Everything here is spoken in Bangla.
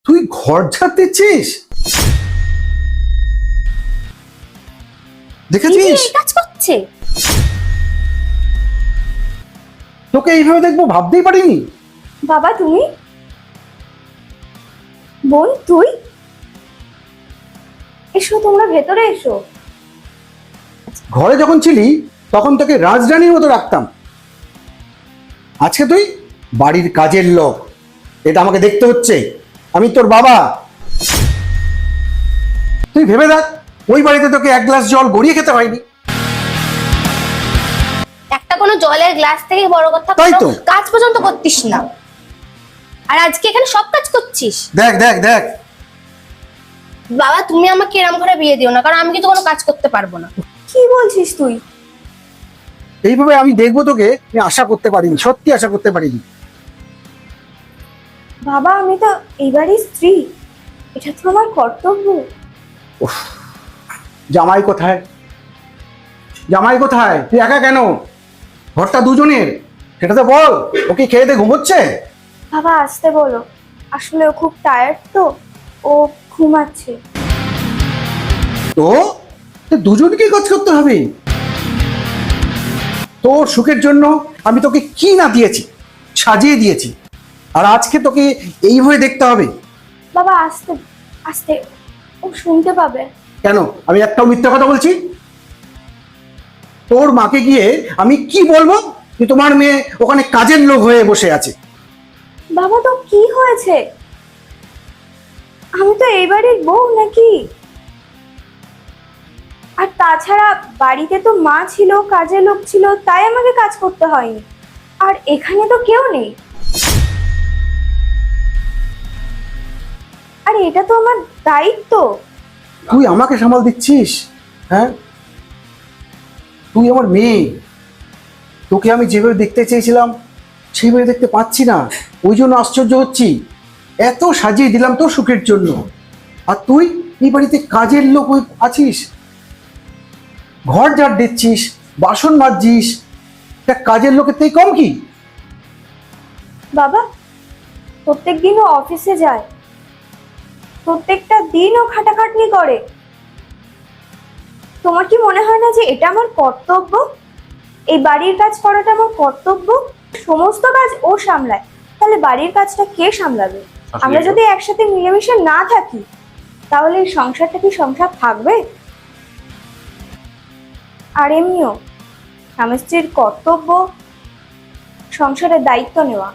তুই ঘর ঝাড় দিচ্ছিস? দেখেছিস এই কাজ করছে? তোকে এইভাবে দেখবো ভাবতেই পারিনি। বাবা তুমি? বোন তুই? এসো তোমরা ভেতরে এসো। ঘরে যখন ছিলি তখন তোকে রাজরানীর মতো রাখতাম, আজকে তুই বাড়ির কাজের লোক। এটা আমাকে দেখতে হচ্ছে, আমি তোর বাবা। তুই ভেবে দেখ, ওই বাড়িতে তোকে এক গ্লাস জল গড়িয়ে খেতে হয়নি। একটা কোনো জলের গ্লাস থেকে বড় কথা তাই তো। কাজ পর্যন্ত করতিস না, আর আজকে এখানে সব কাজ করছিস। দেখ দেখ দেখ, বাবা তুমি আমাকে এরম ঘরে বিয়ে দিও না, কারণ আমি কিন্তু কোনো কাজ করতে পারবো না। কি বলছিস তুই? এইভাবে আমি দেখবো তোকে আমি আশা করতে পারিনি, সত্যি আশা করতে পারিনি। বাবা আমি তো এইবারই স্ত্রী, এটা তো আমার কর্তব্য। জামাই কোথায়? জামাই কোথায়? তুই একা কেন? ঘরটা দুজনের, সেটা তো বল। ওকে খেয়ে দিয়ে ঘুমোচ্ছে? বাবা আসতে বলো, আসলে ও খুব টায়ার্ড তো, ও ঘুমাচ্ছে। তো দুজনকেই কাজ করতে হবে। তোর সুখের জন্য আমি তোকে কি না দিয়েছি, সাজিয়ে দিয়েছি, আর আজকে তোকে এইভাবে দেখতে হবে? বাবা আস্তে আস্তে, ও শুনতে পাবে। কেন আমি একটাও মিথ্যা কথা বলছি? তোর মাকে গিয়ে আমি কি বলবো যে তোমার মেয়ে ওখানে কাজের লোক হয়ে বসে আছে? বাবা তো কি হয়েছে, আমি তো এই বাড়ির বউ নাকি? আর তাছাড়া বাড়িতে তো মা ছিল, কাজের লোক ছিল, তাই আমাকে কাজ করতে হয়নি। আর এখানে তো কেউ নেই, আর এটা তো আমার দায়িত্ব। তুই আমাকে সামাল দিচ্ছিস? হ্যাঁ, তুই আমার মেয়ে, তোকে আমি যেভাবে দেখতে চেয়েছিলাম সেইভাবে দেখতে পাচ্ছি না, ওই জন্য আশ্চর্য হচ্ছি। এত সাজিয়ে দিলাম তোর সুখের জন্য, আর তুই এই বাড়িতে কাজের লোক হয়ে আছিস, ঘর ঝাড় দিচ্ছিস, বাসন মাজছিস। তা কাজের লোকের থেকে কম কি? বাবা প্রত্যেক দিন ও অফিসে যায়, প্রত্যেকটা দিন ও খাটাখাটনি করে। তোমার কি মনে হয় না যে এটা আমার কর্তব্য? এই বাড়ির কাজ করাটা আমার কর্তব্য। সমস্ত কাজ ও সামলায়, তাহলে বাড়ির কাজটা কে সামলাবে? আমরা যদি একসাথে মিলেমিশে না থাকি, তাহলে এই সংসারটা কি সংসার থাকবে? আর এমনিও স্বামী স্ত্রীর কর্তব্য সংসারের দায়িত্ব নেওয়া।